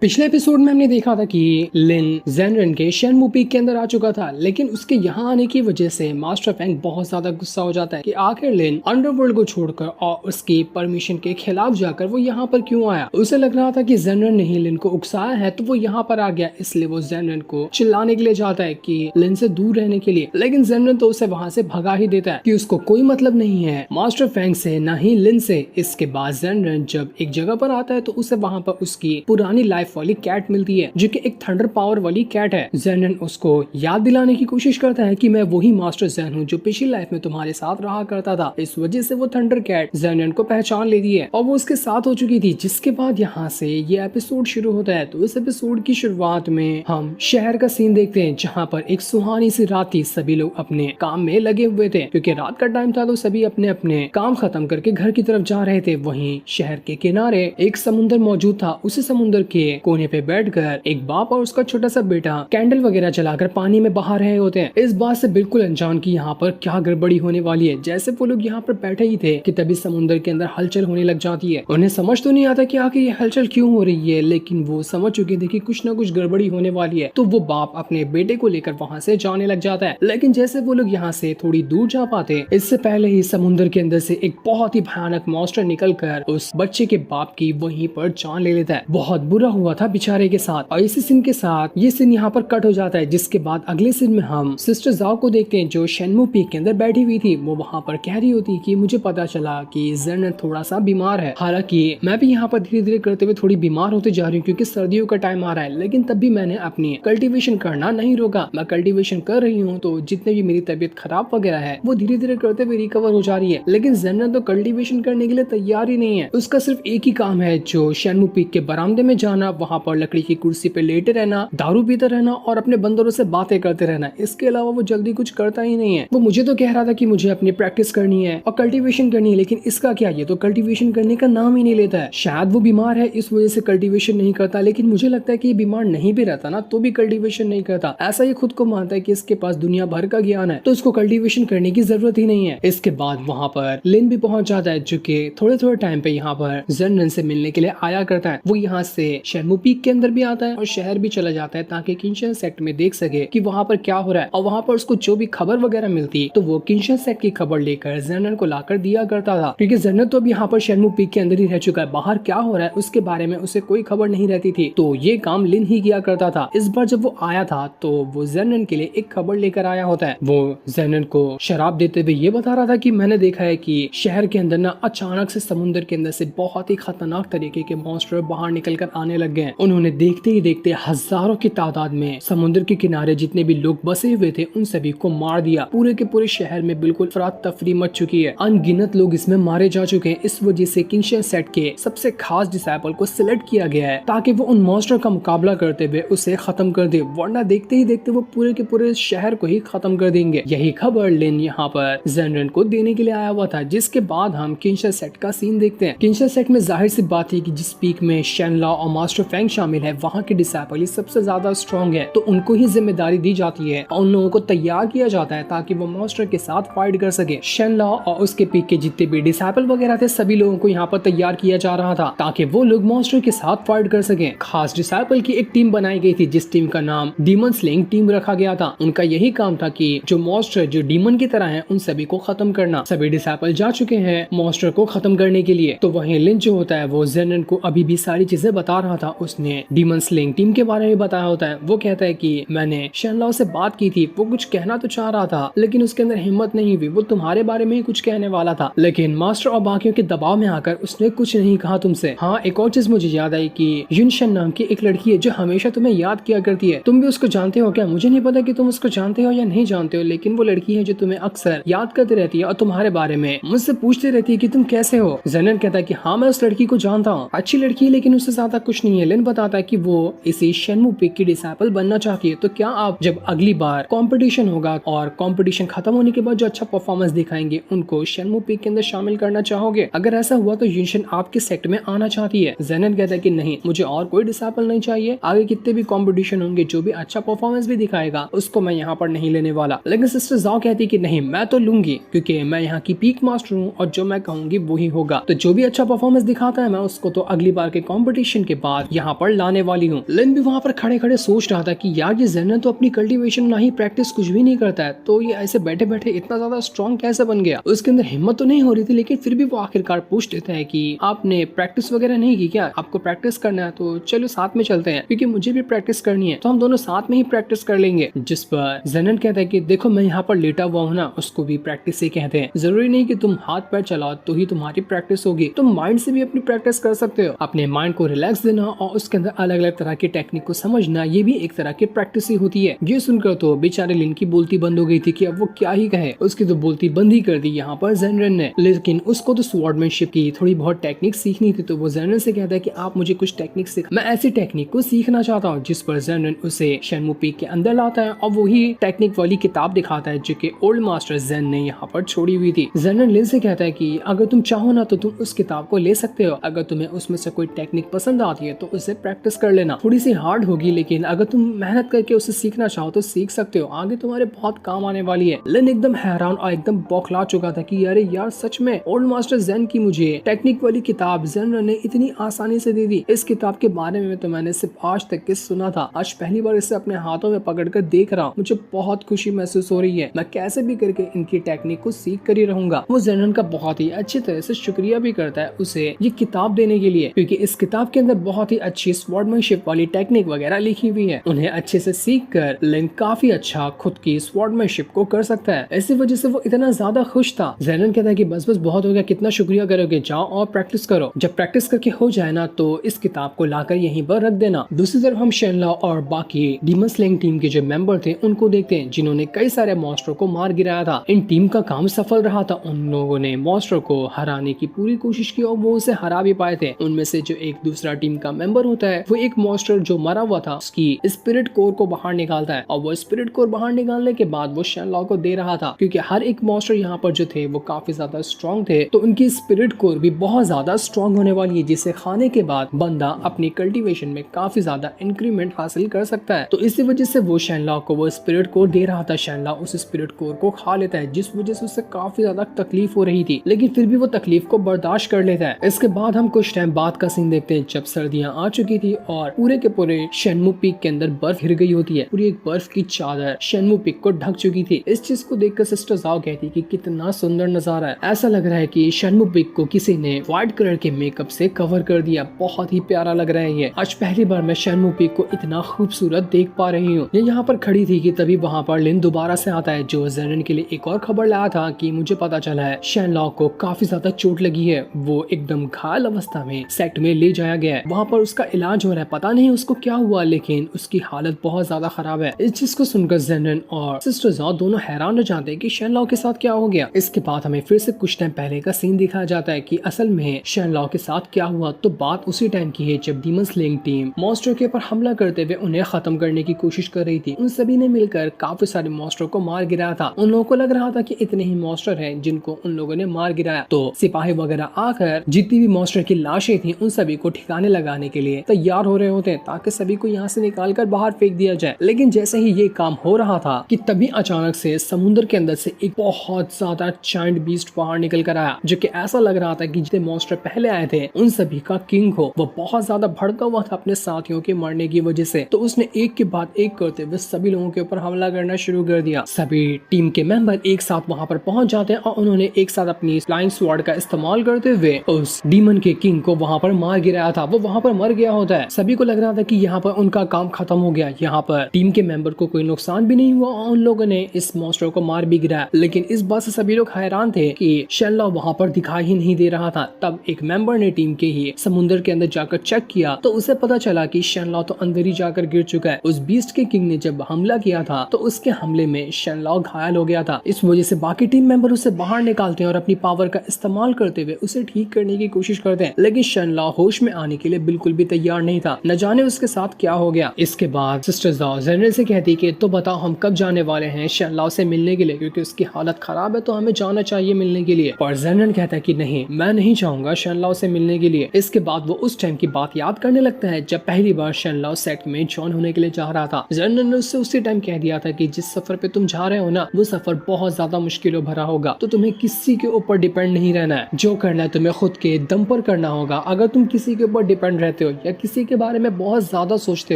पिछले एपिसोड में हमने देखा था कि लिन जेनरन के शेनमू पीक के अंदर आ चुका था, लेकिन उसके यहाँ आने की वजह से मास्टर फेंग बहुत ज्यादा गुस्सा हो जाता है कि आखिर लिन अंडरवर्ल्ड को छोड़कर और उसकी परमिशन के खिलाफ जाकर वो यहाँ पर क्यों आया। उसे लग रहा था कि जेनरन ने ही लिन को उकसाया है तो वो यहाँ पर आ गया, इसलिए वो जेनरन को चिल्लाने के लिए जाता है कि लिन से दूर रहने के लिए, लेकिन जेनरन तो उसे वहाँ से भगा ही देता है कि उसको कोई मतलब नहीं है मास्टर फेंग से, न ही लिन से। इसके बाद जेनरन जब एक जगह पर आता है तो उसे वहाँ पर उसकी पुरानी लाइफ वाली कैट मिलती है जो कि एक थंडर पावर वाली कैट है। जेनरन उसको याद दिलाने की कोशिश करता है कि मैं वही मास्टर जेन हूँ जो पिछली लाइफ में तुम्हारे साथ रहा करता था। इस वजह से वो थंडर कैट जेनरन को पहचान लेती है और वो उसके साथ हो चुकी थी। जिसके बाद यहाँ से ये एपिसोड शुरू होता है। तो इस एपिसोड की शुरुआत में हम शहर का सीन देखते हैं जहाँ पर एक सुहानी सी रात थी। सभी लोग अपने काम में लगे हुए थे क्योंकि रात का टाइम था तो सभी अपने अपने काम खत्म करके घर की तरफ जा रहे थे। वहीं शहर के किनारे एक समुद्र मौजूद था। उसी समुद्र के कोने पे बैठकर एक बाप और उसका छोटा सा बेटा कैंडल वगैरह जलाकर पानी में बहा रहे होते हैं, इस बात से बिल्कुल अनजान कि यहाँ पर क्या गड़बड़ी होने वाली है। जैसे वो लोग यहाँ पर बैठे ही थे कि तभी समुद्र के अंदर हलचल होने लग जाती है। उन्हें समझ तो नहीं आता कि आखिर ये हलचल क्यों हो रही है, लेकिन वो समझ चुके थे कि कुछ ना कुछ गड़बड़ी होने वाली है। तो वो बाप अपने बेटे को लेकर वहाँ से जाने लग जाता है, लेकिन जैसे वो लोग यहाँ से थोड़ी दूर जा पाते इससे पहले ही समुद्र के अंदर से एक बहुत ही भयानक मॉन्स्टर निकलकर उस बच्चे के बाप की वहीं पर जान ले लेता है। बहुत बुरा हुआ था बेचारे के साथ। और इसी सीन के साथ ये सीन यहाँ पर कट हो जाता है। जिसके बाद अगले सीन में हम सिस्टर जाओ को देखते हैं जो शेनमू पीक के अंदर बैठी हुई थी। वो वहाँ पर कह रही होती कि मुझे पता चला कि जेनरन थोड़ा सा बीमार है। हालांकि मैं भी यहाँ पर धीरे धीरे करते हुए थोड़ी बीमार होते जा रही हूँ क्योंकि सर्दियों का टाइम आ रहा है, लेकिन तब भी मैंने अपनी कल्टीवेशन करना नहीं रोका। मैं कल्टीवेशन कर रही हूँ तो जितने भी मेरी तबीयत खराब वगैरह है वो धीरे धीरे करते हुए रिकवर हो जा रही है। लेकिन जेनरन तो कल्टीवेशन करने के लिए तैयार ही नहीं है। उसका सिर्फ एक ही काम है जो शेनमू पीक के बरामदे में जाना, वहाँ पर लकड़ी की कुर्सी पे लेटे रहना, दारू पीते रहना और अपने बंदरों से बातें करते रहना। इसके अलावा वो जल्दी कुछ करता ही नहीं है। वो मुझे तो कह रहा था कि मुझे अपनी प्रैक्टिस करनी है और कल्टीवेशन करनी है, लेकिन इसका क्या, ये तो कल्टीवेशन करने का नाम ही नहीं लेता है। शायद वो बीमार है इस वजह से कल्टीवेशन नहीं करता, लेकिन मुझे लगता है कि ये बीमार नहीं भी रहता ना तो भी कल्टीवेशन नहीं करता। ऐसा ये खुद को मानता है कि इसके पास दुनिया भर का ज्ञान है तो उसको कल्टीवेशन करने की जरूरत ही नहीं है। इसके बाद वहाँ पर लिन भी पहुंच जाता है जो कि थोड़े थोड़े टाइम पे यहाँ पर जेनरन से मिलने के लिए आया करता है। वो यहाँ से शेनमू पीक के अंदर भी आता है और शहर भी चला जाता है ताकि किंशन सेक्ट में देख सके कि वहाँ पर क्या हो रहा है। और वहाँ पर उसको जो भी खबर वगैरह मिलती तो वो किंशन सेक्ट की खबर लेकर जेनरन को लाकर दिया करता था, क्योंकि जेनरन तो अब यहाँ पर शेनमू पीक के अंदर ही रह चुका है। बाहर क्या हो रहा है उसके बारे में उसे कोई खबर नहीं रहती थी, तो ये काम लिन ही किया करता था। इस बार जब वो आया था तो वो जेनरन के लिए एक खबर लेकर आया होता है। वो जेनरन को शराब देते हुए ये बता रहा था कि मैंने देखा है कि शहर के अंदर ना अचानक से समुद्र के अंदर से बहुत ही खतरनाक तरीके के मॉन्स्टर बाहर निकल कर आने लग गए। उन्होंने देखते ही देखते हजारों की तादाद में समुद्र के किनारे जितने भी लोग बसे हुए थे उन सभी को मार दिया। पूरे के पूरे शहर में बिल्कुल अफरा तफरी मच चुकी है। अनगिनत लोग इसमें मारे जा चुके हैं। इस वजह से किंशन सेट के सबसे खास डिसाइपल को सिलेक्ट किया गया है ताकि वो उन मॉन्स्टर का मुकाबला करते हुए उसे खत्म कर दे, वरना देखते ही देखते वो पूरे के पूरे शहर को ही खत्म कर देंगे। यही खबर लिन यहाँ पर जेनरन को देने के लिए आया हुआ था। जिसके बाद हम किंशन सेट का सीन देखते हैं। किंशन सेट में जाहिर सी बात है कि जिस पीक में शेनला और मास्टर फेंग शामिल है वहाँ के डिसाइपल सबसे ज्यादा स्ट्रॉन्ग है, तो उनको ही जिम्मेदारी दी जाती है और उन लोगों को तैयार किया जाता है ताकि वो मॉन्स्टर के साथ फाइट कर सके। शेनला और उसके पीक के जितने भी डिसाइपल वगैरह थे सभी लोगों को यहाँ पर तैयार किया जा रहा था ताकि वो लोग मॉन्स्टर के साथ फाइट कर सके। खास डिसाइपल की एक टीम बनाई गई थी जिस टीम का नाम डीमन स्लेइंग टीम रखा गया था। उनका यही काम था कि जो मॉन्स्टर जो डीमन की तरह है उन सभी को खत्म करना। सभी डिसाइपल जा चुके हैं मॉन्स्टर को खत्म करने के लिए। तो वहीं लिन जो होता है वो जेनरन को अभी भी सारी चीजें बता रहा था। उसने डीमन स्लेइंग टीम के बारे में बताया होता है। वो कहता है कि मैंने शेनलाओ से बात की थी, वो कुछ कहना तो चाह रहा था लेकिन उसके अंदर हिम्मत नहीं हुई। वो तुम्हारे बारे में ही कुछ कहने वाला था, लेकिन मास्टर और बाकियों के दबाव में आकर उसने कुछ नहीं कहा तुमसे। हाँ, एक और चीज मुझे याद आई कि युनशन नाम की एक लड़की है जो हमेशा तुम्हें याद किया करती है। तुम भी उसको जानते हो क्या? मुझे नहीं पता कि तुम उसको जानते हो या नहीं जानते हो, लेकिन वो लड़की है जो तुम्हें अक्सर याद करती रहती है और तुम्हारे बारे में मुझसे पूछती रहती है कि तुम कैसे हो। जेनरन कहता है कि हाँ, मैं उस लड़की को जानता हूँ, अच्छी लड़की है लेकिन उससे ज्यादा कुछ नहीं है। लिन बताता है कि वो इसी शेनमू पीक की डिसाइपल बनना चाहती है। तो क्या आप जब अगली बार कंपटीशन होगा और कंपटीशन खत्म होने के बाद जो अच्छा परफॉर्मेंस दिखाएंगे उनको शेनमू पीक के अंदर शामिल करना चाहोगे? अगर ऐसा हुआ तो युनशन आपके सेक्ट में आना चाहती है। जेनरन कहता है कि नहीं, मुझे और कोई डिसाइपल नहीं चाहिए। आगे कितने भी कंपटीशन होंगे, जो भी अच्छा परफॉर्मेंस भी दिखाएगा उसको मैं यहाँ पर नहीं लेने वाला। लेकिन सिस्टर जाओ कहती है कि नहीं, मैं तो लूंगी क्योंकि मैं यहाँ की पीक मास्टर हूँ और जो मैं कहूंगी वही होगा। तो जो भी अच्छा परफॉर्मेंस दिखाता है मैं उसको तो अगली बार के कंपटीशन के बाद यहाँ पर लाने वाली हूँ। लिन भी वहाँ पर खड़े खड़े सोच रहा था कि यार ये जेनरन तो अपनी कल्टीवेशन ना ही प्रैक्टिस कुछ भी नहीं करता है, तो ये ऐसे बैठे बैठे इतना ज्यादा स्ट्रॉन्ग कैसे बन गया। उसके अंदर हिम्मत तो नहीं हो रही थी, लेकिन फिर भी वो आखिरकार पूछ लेता है कि आपने प्रैक्टिस वगैरह नहीं की क्या? आपको प्रैक्टिस करना है तो चलो साथ में चलते हैं, क्योंकि मुझे भी प्रैक्टिस करनी है, तो हम दोनों साथ में ही प्रैक्टिस कर लेंगे। जिस पर जेनरन कहता है कि देखो मैं यहाँ पर लेटा हुआ हूँ ना, उसको भी प्रैक्टिस ही कहते हैं। जरूरी नहीं कि तुम हाथ पैर चलाओ तो ही तुम्हारी प्रैक्टिस होगी, तुम माइंड से भी अपनी प्रैक्टिस कर सकते हो। अपने माइंड को रिलैक्स देना और उसके अंदर अलग अलग तरह की टेक्निक को समझना, ये भी एक तरह की प्रैक्टिस ही होती है। ये सुनकर तो बेचारे लिन की बोलती बंद हो गई थी कि अब वो क्या ही कहे। उसकी तो बोलती बंद ही कर दी यहाँ पर जेनरन ने। लेकिन उसको तो स्वॉर्डमैनशिप की थोड़ी बहुत टेक्निक सीखनी थी, तो वो जेनरन से कहता है कि आप मुझे कुछ टेक्निक सिखा, मैं ऐसी टेक्निक को सीखना चाहता हूँ। जिस पर जेनरन उसे शेनमू पीक के अंदर लाता है और वही टेक्निक वाली किताब दिखाता है जो कि ओल्ड मास्टर जेन ने यहाँ पर छोड़ी हुई थी। जेनरन लिन से कहता है कि अगर तुम चाहो ना तो तुम उस किताब को ले सकते हो, अगर तुम्हें उसमें से कोई टेक्निक पसंद आती है तो उसे प्रैक्टिस कर लेना। थोड़ी सी हार्ड होगी, लेकिन अगर तुम मेहनत करके उसे सीखना चाहो तो सीख सकते हो, आगे तुम्हारे बहुत काम आने वाली है। लिन एकदम हैरान और एकदम बौखला चुका था कि अरे यार सच में ओल्ड मास्टर जेन की मुझे टेक्निक वाली किताब जेनरन ने इतनी आसानी से दे दी। इस किताब के बारे में तो मैंने सिर्फ आज तक के सुना था, आज पहली बार इसे अपने हाथों में पकड़कर देख रहा हूँ। मुझे बहुत खुशी महसूस हो रही है, मैं कैसे भी करके इनकी टेक्निक को सीख कर ही रहूंगा। वो जेनरन का बहुत ही अच्छी तरह से शुक्रिया भी करता है उसे ये किताब देने के लिए, क्योंकि इस किताब के अंदर बहुत ही अच्छी स्वॉर्डमैनशिप वाली टेक्निक वगैरह लिखी हुई है। उन्हें अच्छे से सीख कर लिन काफी अच्छा खुद की स्वॉर्डमैनशिप को कर सकता है। इसी वजह से वो इतना ज्यादा खुश था। जेनरन कहता है कि बस बस बहुत हो गया, कितना शुक्रिया करोगे, जाओ और प्रैक्टिस करो। जब प्रैक्टिस करके हो जाए ना तो इस किताब को लाकर यहीं पर रख देना। दूसरी तरफ हम शेनलाओ और बाकी डीमन स्लेइंग टीम के जो मेंबर थे उनको देखते हैं, जिन्होंने कई सारे मॉन्स्टर को मार गिराया था। इन टीम का काम सफल रहा था, उन लोगों ने मॉन्स्टर को हराने की पूरी कोशिश की और वो उसे हरा भी पाए थे। उनमें से जो एक दूसरा टीम का मेंबर होता है वो एक मॉन्स्टर जो मरा हुआ था उसकी स्पिरिट कोर को बाहर निकालता है, और वो स्पिरिट कोर बाहर निकालने के बाद वो शेनलाओ को दे रहा था, क्योंकि हर एक मॉन्स्टर यहाँ पर जो थे वो काफी ज्यादा स्ट्रॉन्ग थे, तो उनकी स्पिरिट कोर भी बहुत ज्यादा स्ट्रॉन्ग होने वाली है, जिसे खाने के बाद बंदा अपनी कल्टीवेशन में काफी ज्यादा इंक्रीमेंट हासिल कर सकता है। तो इसी वजह से वो शेनलाओ को वो स्पिरिट कोर दे रहा था। शेनलाओ उस स्पिरिट कोर को खा लेता है, जिस वजह से उससे काफी ज्यादा तकलीफ हो रही थी, लेकिन फिर भी वो तकलीफ को बर्दाश्त कर लेता है। इसके बाद हम कुछ टाइम बाद का सीन देखते हैं, जब सर्दियां आ चुकी थी और पूरे के पूरे शेनमू पीक के अंदर बर्फ गिर गई होती है। पूरी एक बर्फ की चादर शेनमू पीक को ढक चुकी थी। इस चीज को देखकर सिस्टर जाओ कहती कि कितना सुंदर नजारा है, ऐसा लग रहा है कि शेनमू पीक को किसी ने व्हाइट कलर के मेकअप से कवर कर दिया, बहुत ही प्यारा लग रहा है ये। आज पहली बार मैं शेनमू पीक को इतना खूबसूरत देख पा रही हूँ। ये यहाँ पर खड़ी थी कि तभी वहाँ पर लिन दोबारा से आता है, जो जेनरन के लिए एक और खबर लाया था कि मुझे पता चला है शेनलाओ को काफी ज्यादा चोट लगी है, वो एकदम घायल अवस्था में सेट में ले जाया गया है, वहाँ पर उसका इलाज हो रहा है, पता नहीं उसको क्या हुआ लेकिन उसकी हालत बहुत ज्यादा खराब है। इस चीज को सुनकर जेनरन और सिस्टर जाओ दोनों हैरान हो जाते हैं कि शेनलाओ के साथ क्या हो गया। इसके बाद हमें फिर से कुछ टाइम पहले का सीन दिखाया जाता है कि असल में शेनलाओ के साथ क्या हुआ। तो बात उसी टाइम की है जब डीमन स्लेइंग टीम मॉन्स्टर के ऊपर हमला करते हुए उन्हें खत्म करने की कोशिश कर रही थी। उन सभी ने मिलकर काफी सारे मॉन्स्टर को मार गिराया था। उन लोगों को लग रहा था कि इतने ही मॉन्स्टर हैं जिनको उन लोगों ने मार गिराया, तो सिपाही वगैरह आकर जितनी भी मॉन्स्टर की लाशें थी उन सभी को ठिकाने लगाने के लिए तैयार हो रहे होते हैं, ताकि सभी को यहाँ से निकाल कर बाहर फेंक दिया जाए। लेकिन जैसे ही ये काम हो रहा था कि तभी अचानक से समुद्र के अंदर से एक बहुत ज्यादा जायंट बीस्ट बाहर निकल कर आया, जो कि ऐसा लग रहा था कि जितने मॉन्स्टर पहले आए थे उन सभी का किंग हो। वो बहुत ज्यादा भड़का हुआ था अपने साथियों के मरने की वजह से, तो उसने एक के बाद एक करते हुए सभी लोगों के ऊपर हमला करना शुरू कर दिया। सभी टीम के मेंबर एक साथ वहाँ पर पहुंच जाते हैं और उन्होंने एक साथ अपनी फ्लाइंग स्वॉर्ड का इस्तेमाल करते हुए उस डीमन के किंग को वहाँ पर मार गिराया था। वो वहाँ पर मर गया होता है। सभी को लग रहा था कि यहाँ पर उनका काम खत्म हो गया, यहाँ पर टीम के मेंबर को कोई नुकसान भी नहीं हुआ और उन लोगों ने इस मॉन्स्टर को मार भी गिराया। लेकिन इस बात से सभी लोग हैरान थे कि शेनलाओ वहाँ पर दिखाई ही नहीं दे रहा था। तब एक मेंबर ने टीम के ही समुद्र के अंदर जाकर चेक किया तो उसे पता चला कि शेनलाओ तो अंदर ही जाकर गिर चुका है। उस बीस्ट के किंग ने जब हमला किया था तो उसके हमले में शेनलाओ घायल हो गया था। इस वजह से बाकी टीम मेंबर उसे बाहर निकालते हैं और अपनी पावर का इस्तेमाल करते हुए उसे ठीक करने की कोशिश करते हैं, लेकिन शेनलाओ होश में आने के लिए बिल्कुल भी तैयार नहीं था। न जाने उसके साथ क्या हो गया। इसके बाद सिस्टर जाओ जेनरल से कहती कि तो बताओ हम कब जाने वाले हैं शेनलाओ से मिलने के लिए, क्योंकि उसकी हालत खराब है तो हमें जाना चाहिए मिलने के लिए। पर जेनरल कहता है कि नहीं, मैं नहीं चाहूंगा शेनलाओ से मिलने के लिए। इसके बाद वो उस टाइम की बात याद करने लगता है जब पहली बार शेनलाओ सेट में जॉइन होने के लिए जा रहा था। जेनरल ने उससे उसी टाइम कह दिया था कि जिस सफर पे तुम जा रहे हो ना वो सफर बहुत ज्यादा मुश्किलों भरा होगा, तो तुम्हें किसी के ऊपर डिपेंड नहीं रहना है। जो करना है तुम्हें खुद के दम पर करना होगा। अगर तुम किसी के ऊपर डिपेंड रहते करते हो या किसी के बारे में बहुत ज्यादा सोचते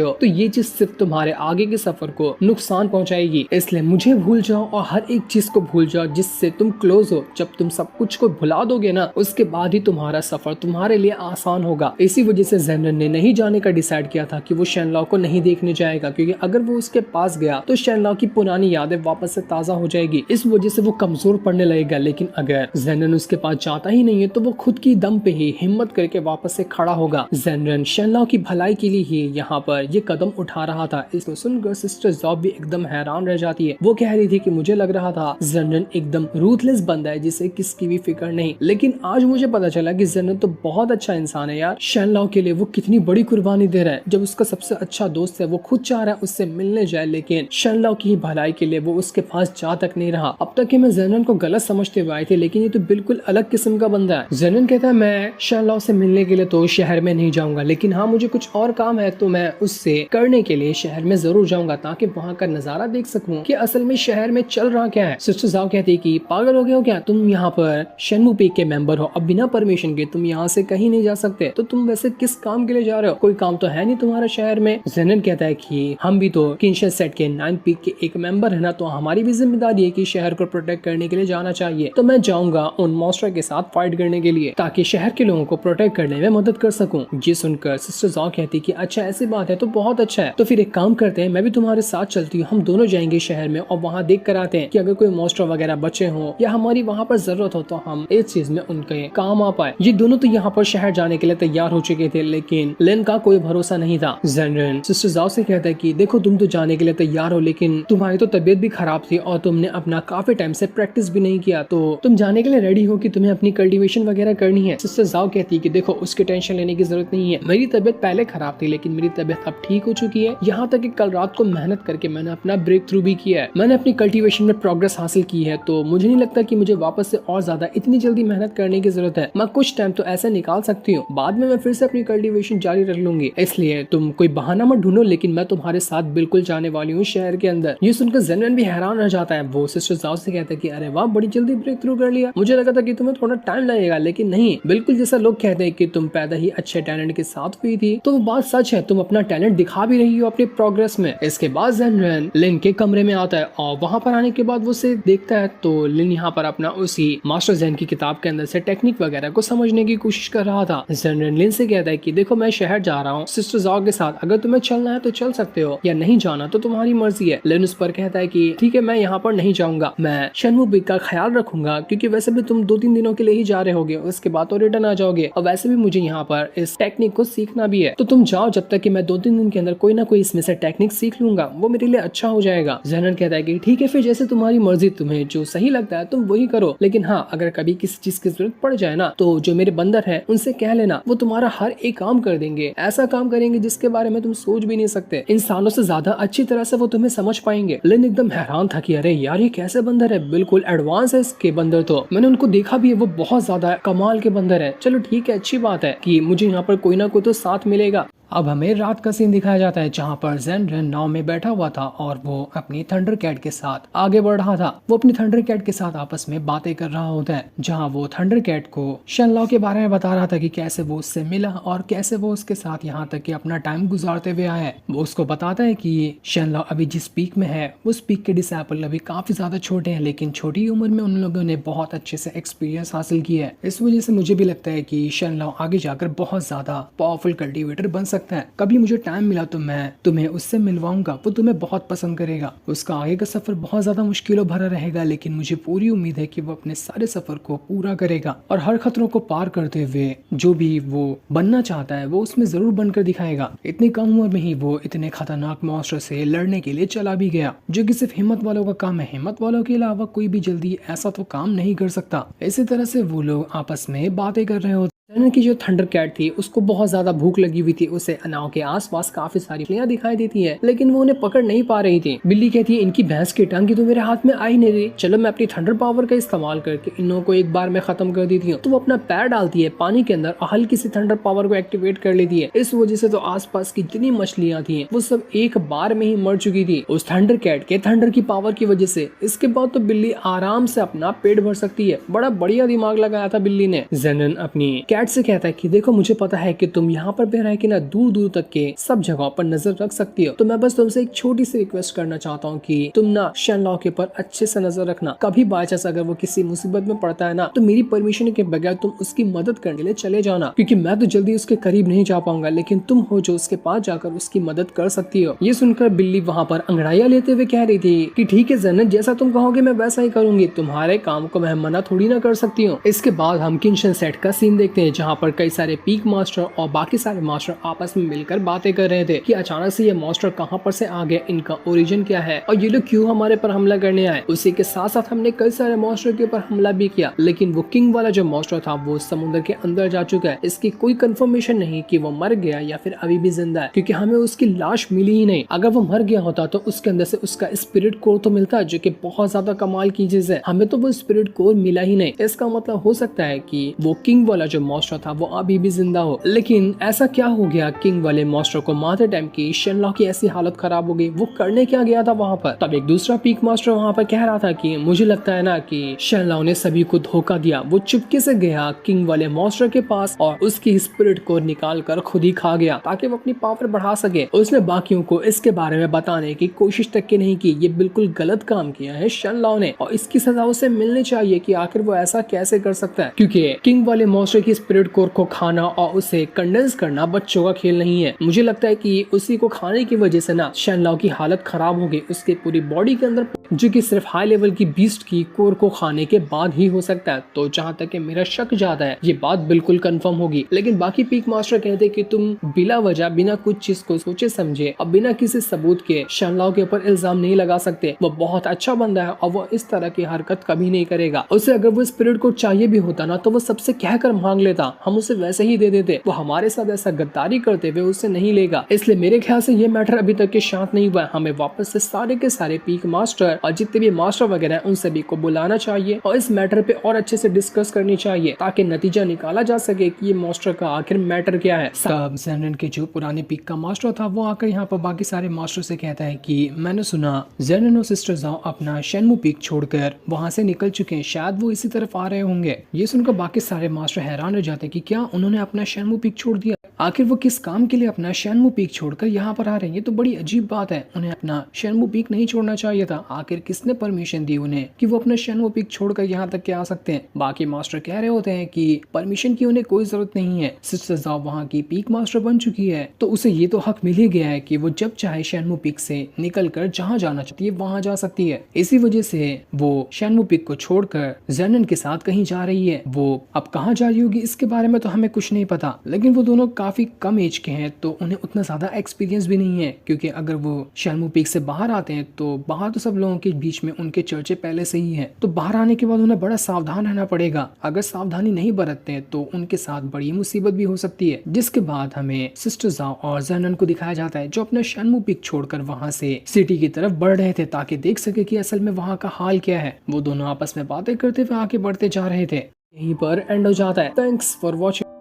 हो तो ये चीज सिर्फ तुम्हारे आगे के सफर को नुकसान पहुंचाएगी। इसलिए मुझे भूल जाओ और हर एक चीज को भूल जाओ जिससे तुम क्लोज हो। जब तुम सब कुछ को भुला दोगे ना, उसके बाद ही तुम्हारा सफर तुम्हारे लिए आसान होगा। इसी वजह से जेनरन ने नहीं जाने का डिसाइड किया था कि वो शेनलॉ को नहीं देखने जाएगा, क्योंकि अगर वो उसके पास गया तो शेनलॉ की पुरानी यादें वापस से ताजा हो जाएगी। इस वजह से वो कमजोर पड़ने लगेगा। लेकिन अगर जेनरन उसके पास जाता ही नहीं है तो वो खुद की दम पे ही हिम्मत करके वापस से खड़ा होगा। जेनरन शेनलॉ की भलाई के लिए ही यहाँ पर ये कदम उठा रहा था। इसको सुनकर सिस्टर जॉब भी एकदम हैरान रह जाती है। वो कह रही थी कि मुझे लग रहा था जेनरन एकदम रूथलेस बंदा है जिसे किसकी भी फिक्र नहीं, लेकिन आज मुझे पता चला कि जेनरन तो बहुत अच्छा इंसान है यार। शेनलॉ के लिए वो कितनी बड़ी कुर्बानी दे रहा है। जब उसका सबसे अच्छा दोस्त है वो खुद चाह रहा है उससे मिलने जाए, लेकिन शेनलॉ की भलाई के लिए वो उसके पास जा तक नहीं रहा। अब तक कि मैं जेनरन को गलत समझते हुए आए थे, लेकिन ये तो बिल्कुल अलग किस्म का बंदा है। जेनरन कहता है मैं शेनलॉ से मिलने के लिए तो शहर में नहीं जाऊंगा, लेकिन हाँ मुझे कुछ और काम है तो मैं उससे करने के लिए शहर में जरूर जाऊंगा ताकि वहाँ का नजारा देख सकूं कि असल में शहर में चल रहा क्या है। सिस्टर जाओ कहती है कि पागल हो गए हो क्या, तुम यहाँ पर शेनमू पीक के मेंबर हो, अब बिना परमिशन के तुम यहाँ से कहीं नहीं जा सकते, तो तुम वैसे किस काम के लिए जा रहे हो, कोई काम तो है नहीं तुम्हारा शहर में। जेनरन कहता है कि हम भी तो किंशा सेट के 9 पीक के एक मेंबर है ना, तो हमारी भी जिम्मेदारी है कि शहर को प्रोटेक्ट करने के लिए जाना चाहिए। तो मैं जाऊंगा उन मॉन्स्टर के साथ फाइट करने के लिए ताकि शहर के लोगों को प्रोटेक्ट करने में मदद कर सकूं। ये सुनकर सिस्टर जाओ कहती कि अच्छा ऐसी बात है तो बहुत अच्छा है, तो फिर एक काम करते हैं मैं भी तुम्हारे साथ चलती हूँ, हम दोनों जाएंगे शहर में और वहाँ देख कर आते हैं कि अगर कोई मॉन्स्टर वगैरह बचे हो या हमारी वहाँ पर जरूरत हो तो हम इस चीज में उनके काम आ पाए। ये दोनों तो यहाँ पर शहर जाने के लिए तैयार हो चुके थे, लेकिन लेन का कोई भरोसा नहीं था। जेनरन सिस्टर जाओ से कहता है कि देखो तुम तो जाने के लिए तैयार हो, लेकिन तुम्हारी तो तबीयत भी खराब थी और तुमने अपना काफी टाइम से प्रैक्टिस भी नहीं किया, तो तुम जाने के लिए रेडी हो कि तुम्हें अपनी कल्टीवेशन वगैरह करनी है। सिस्टर जाओ कहती है कि देखो उसकी टेंशन लेने की जरूरत नहीं है, मेरी तबीयत पहले खराब थी लेकिन मेरी तबीयत अब ठीक हो चुकी है। यहाँ तक कि कल रात को मेहनत करके मैंने अपना ब्रेक थ्रू भी किया है, मैंने अपनी कल्टीवेशन में प्रोग्रेस हासिल की है, तो मुझे नहीं लगता कि मुझे वापस से और ज्यादा इतनी जल्दी मेहनत करने की जरूरत है। मैं कुछ टाइम तो ऐसे निकाल सकती हूँ, बाद में मैं फिर से अपनी कल्टीवेशन जारी रख लूंगी, इसलिए तुम कोई बहाना मत ढूंढो, लेकिन मैं तुम्हारे साथ बिल्कुल जाने वाली हूँ शहर के अंदर। ये सुनकर जेनरन भी हैरान रह जाता है। वो सिस्टर जाओ से कहता है कि अरे वाह बड़ी जल्दी ब्रेक थ्रू कर लिया, मुझे लगा था कि तुम्हें थोड़ा टाइम लगेगा, लेकिन नहीं, बिल्कुल जैसा लोग कहते हैं कि तुम पैदा ही अच्छे टैलेंट के साथ हुई थी, तो वो बात सच है, तुम अपना टैलेंट दिखा भी रही हो अपनी प्रोग्रेस में। इसके बाद जेनरन लिन के कमरे में आता है और वहाँ पर आने के बाद वो उसे देखता है तो लिन यहाँ पर अपना उसी मास्टर जेन की किताब के अंदर से टेक्निक वगैरह को समझने की कोशिश कर रहा था। जेनरन लिन से कहता है कि देखो मैं शहर जा रहा हूँ सिस्टर जाओ के साथ, अगर तुम्हें चलना है तो चल सकते हो या नहीं जाना तो तुम्हारी मर्जी है। लिन उस पर कहता है कि ठीक है मैं यहाँ पर नहीं जाऊंगा, मैं शेनमू पीक का ख्याल रखूंगा, क्योंकि वैसे भी तुम 2-3 दिनों के लिए ही जा रहे होगे, उसके बाद तो रिटर्न आ जाओगे, और वैसे भी मुझे यहाँ पर इस टेक्निक को सीखना भी है, तो तुम जाओ जब तक कि मैं 2-3 दिन के अंदर कोई ना कोई इसमें से टेक्निक सीख लूंगा, वो मेरे लिए अच्छा हो जाएगा। जेनरन कहता है कि ठीक है फिर जैसे तुम्हारी मर्जी, तुम्हें जो सही लगता है तुम वही करो, लेकिन हाँ अगर कभी किसी चीज की जरूरत पड़ जाए ना तो जो मेरे बंदर है उनसे कह लेना, वो तुम्हारा हर एक काम कर देंगे, ऐसा काम करेंगे जिसके बारे में तुम सोच भी नहीं सकते, इंसानों से ज्यादा अच्छी तरह से वो तुम्हें समझ पाएंगे। लिन एकदम हैरान था कि अरे यार ये कैसे बंदर है, बिल्कुल एडवांस है इसके बंदर, तो मैंने उनको देखा भी है, वो बहुत ज्यादा कमाल के बंदर है। चलो ठीक है अच्छी बात है कि मुझे यहाँ पर कोई ना कोई तो साथ मिलेगा। अब हमें रात का सीन दिखाया जाता है जहाँ पर जेनरन नाव में बैठा हुआ था और वो अपनी थंडर कैट के साथ आगे बढ़ रहा था। वो अपनी थंडर कैट के साथ आपस में बातें कर रहा होता है, जहाँ वो थंडर कैट को शेनलॉ के बारे में बता रहा था कि कैसे वो उससे मिला और कैसे वो उसके साथ यहाँ तक कि अपना टाइम गुजारते हुए आया है। वो उसको बताता है कि शेनलॉ अभी जिस पीक में है उस पीक के डिसाइपल अभी काफी ज्यादा छोटे हैं, लेकिन छोटी उम्र में उन लोगों ने बहुत अच्छे से एक्सपीरियंस हासिल किया है। इस वजह से मुझे भी लगता है कि शेनलॉ आगे जाकर बहुत ज्यादा पावरफुल कल्टीवेटर बन सकता है। कभी मुझे टाइम मिला तो मैं तुम्हें उससे मिलवाऊंगा, वो तुम्हें बहुत पसंद करेगा। उसका आगे का सफर बहुत ज्यादा मुश्किलों भरा रहेगा, लेकिन मुझे पूरी उम्मीद है कि वो अपने सारे सफर को पूरा करेगा और हर खतरों को पार करते हुए जो भी वो बनना चाहता है वो उसमें जरूर बनकर दिखाएगा। इतनी कम उम्र में ही वो इतने खतरनाक मॉन्स्टर से लड़ने के लिए चला भी गया, जो कि सिर्फ हिम्मत वालों का काम है। हिम्मत वालों के अलावा कोई भी जल्दी ऐसा तो काम नहीं कर सकता। इसी तरह से वो लोग आपस में बातें कर रहे होते। जेनरन की जो थंडर कैट थी उसको बहुत ज्यादा भूख लगी हुई थी, उसे नाव के आसपास काफी सारी मछलियां दिखाई देती है, लेकिन वो उन्हें पकड़ नहीं पा रही थी। बिल्ली कहती है इनकी भैंस की टांग तो मेरे हाथ में आई नहीं रही, चलो मैं अपनी थंडर पावर का इस्तेमाल करके इनों को एक बार में खत्म कर देती हूँ। तो वो अपना पैर डालती है पानी के अंदर और हल्की सी थंडर पावर को एक्टिवेट कर लेती है। इस वजह से तो आसपास की जितनी मछलियां थी वो सब एक बार में ही मर चुकी थी उस थंडर कैट के थंडर की पावर की वजह से। इसके बाद तो बिल्ली आराम से अपना पेट भर सकती है। बड़ा बढ़िया दिमाग लगाया था बिल्ली ने। जेनरन अपनी कैट डैड से कहता है कि देखो मुझे पता है कि तुम यहाँ पर रह के ना दूर दूर तक के सब जगहों पर नजर रख सकती हो, तो मैं बस तुमसे एक छोटी सी रिक्वेस्ट करना चाहता हूँ कि तुम ना शेनलॉक के ऊपर अच्छे से नजर रखना। कभी बाय चांस अगर वो किसी मुसीबत में पड़ता है ना, तो मेरी परमिशन के बगैर तुम उसकी मदद करने के लिए चले जाना, क्योंकि मैं तो जल्दी उसके करीब नहीं जा पाऊंगा, लेकिन तुम हो जो उसके पास जाकर उसकी मदद कर सकती हो। ये सुनकर बिल्ली वहाँ पर अंगड़ाइयां लेते हुए कह रही थी कि ठीक है जन्नत, जैसा तुम कहोगे मैं वैसा ही करूंगी, तुम्हारे काम को मैं मना थोड़ी ना कर सकती हूँ। इसके बाद हम किंशन सेट का सीन देखते हैं, जहाँ पर कई सारे पीक मास्टर और बाकी सारे मास्टर आपस में मिलकर बातें कर रहे थे कि अचानक से ये मास्टर कहाँ पर से आ गए, इनका ओरिजिन क्या है और ये लोग क्यों हमारे पर हमला करने आए। उसी के साथ साथ हमने कई सारे मास्टर के ऊपर हमला भी किया, लेकिन वो किंग वाला जो मास्टर था वो समुद्र के अंदर जा चुका है। इसकी कोई कंफर्मेशन नहीं कि वो मर गया या फिर अभी भी जिंदा है, क्योंकि हमें उसकी लाश मिली ही नहीं। अगर वो मर गया होता तो उसके अंदर से उसका स्पिरिट कोर तो मिलता, जो कि बहुत ज्यादा कमाल की चीज है। हमें तो वो स्पिरिट कोर मिला ही नहीं। इसका मतलब हो सकता है कि वो किंग वाला जो मास्टर था वो अभी भी जिंदा हो। लेकिन ऐसा क्या हो गया किंग वाले मास्टर को मारते टाइम की शेनलॉक की ऐसी हालत खराब हो गई? वो करने क्या गया था वहाँ पर? तब एक दूसरा पीक मास्टर वहाँ पर कह रहा था कि मुझे लगता है ना कि शेनलॉक ने सभी को धोखा दिया। वो चुपके से गया किंग वाले मास्टर के पास और उसकी स्पिरिट को निकाल कर खुद ही खा गया, ताकि वो अपनी पावर बढ़ा सके। उसने बाकियों को इसके बारे में बताने की कोशिश तक की नहीं की। ये बिल्कुल गलत काम किया है शेनलॉक ने, और इसकी सजा उसे मिलनी चाहिए कि आखिर वो ऐसा कैसे कर सकता है, क्योंकि किंग वाले मास्टर की स्पिरिट कोर को खाना और उसे कंडेंस करना बच्चों का खेल नहीं है। मुझे लगता है कि उसी को खाने की वजह से ना शेनलॉक की हालत खराब हो गई। उसके पूरी बॉडी के अंदर, जो कि सिर्फ हाई लेवल की बीस्ट की कोर को खाने के बाद ही हो सकता है। तो जहाँ तक कि मेरा शक ज्यादा है, ये बात बिल्कुल कंफर्म होगी। लेकिन बाकी पीक मास्टर कहते कि तुम बिला वजह, बिना कुछ चीज को सोचे समझे और बिना किसी सबूत के शेनलॉक के ऊपर इल्जाम नहीं लगा सकते। वो बहुत अच्छा बंदा है और वो इस तरह की हरकत कभी नहीं करेगा। उसे अगर वो स्पिरिट को चाहिए भी होता ना, तो वो सबसे कहकर मांग लेता, हम उसे वैसे ही दे देते। वो हमारे साथ ऐसा गद्दारी करते हुए उसे नहीं लेगा। इसलिए मेरे ख्याल से ये मैटर अभी तक के शांत नहीं हुआ। हमें वापस से सारे के सारे पीक मास्टर और जितने भी मास्टर वगैरह हैं उन सभी को बुलाना चाहिए और इस मैटर पे और अच्छे से डिस्कस करनी चाहिए, ताकि नतीजा निकाला जा सके कि ये मास्टर का आखिर मैटर क्या है। तब ज़ेनरेन के जो पुराने पीक का मास्टर था वो आकर यहाँ पर बाकी सारे मास्टर से कहता है कि मैंने सुना ज़ेनरेन और सिस्टर ज़ाओ अपना शेनमू पीक छोड़कर वहाँ से निकल चुके हैं, शायद वो इसी तरफ आ रहे होंगे। ये सुनकर बाकी सारे मास्टर हैरान हो जाते हैं कि क्या उन्होंने अपना शेनमू पीक छोड़ दिया, आखिर वो किस काम के लिए अपना शेनमू पीक छोड़कर यहाँ पर आ रहे हैं। ये तो बड़ी अजीब बात है, उन्हें अपना शेनमू पीक नहीं छोड़ना चाहिए था। आखिर किसने परमिशन दी उन्हें कि वो अपना शेनमू पीक छोड़कर यहाँ तक के आ सकते हैं? बाकी मास्टर कह रहे होते हैं कि परमिशन की उन्हें कोई जरूरत नहीं है, सिस्टर ज़ाओ वहाँ की पीक मास्टर बन चुकी है, तो उसे ये तो हक मिल ही गया है कि वो जब चाहे शेनमू पीक से निकल कर जहाँ जाना चाहती है वहाँ जा सकती है। इसी वजह से वो शेनमू पीक को छोड़कर ज़ेनरेन के साथ कहीं जा रही है। वो अब कहाँ जा रही होगी इसके बारे में तो हमें कुछ नहीं पता, लेकिन वो दोनों काफी कम एज के हैं, तो उन्हें उतना ज्यादा एक्सपीरियंस भी नहीं है, क्योंकि अगर वो शेनमू पीक से बाहर आते हैं तो बाहर तो सब लोगों के बीच में उनके चर्चे पहले से ही है। तो बाहर आने के बाद उन्हें बड़ा सावधान रहना पड़ेगा। अगर सावधानी नहीं बरतते हैं तो उनके साथ बड़ी मुसीबत भी हो सकती है। जिसके बाद हमें सिस्टर ज़ाओ और ज़ेनरेन को दिखाया जाता है, जो अपना शेनमू पीक छोड़कर वहाँ से सिटी की तरफ बढ़ रहे थे, ताकि देख सके कि असल में वहाँ का हाल क्या है। वो दोनों आपस में बातें करते हुए आगे बढ़ते जा रहे थे। यहीं पर एंड हो जाता है। Thanks for watching.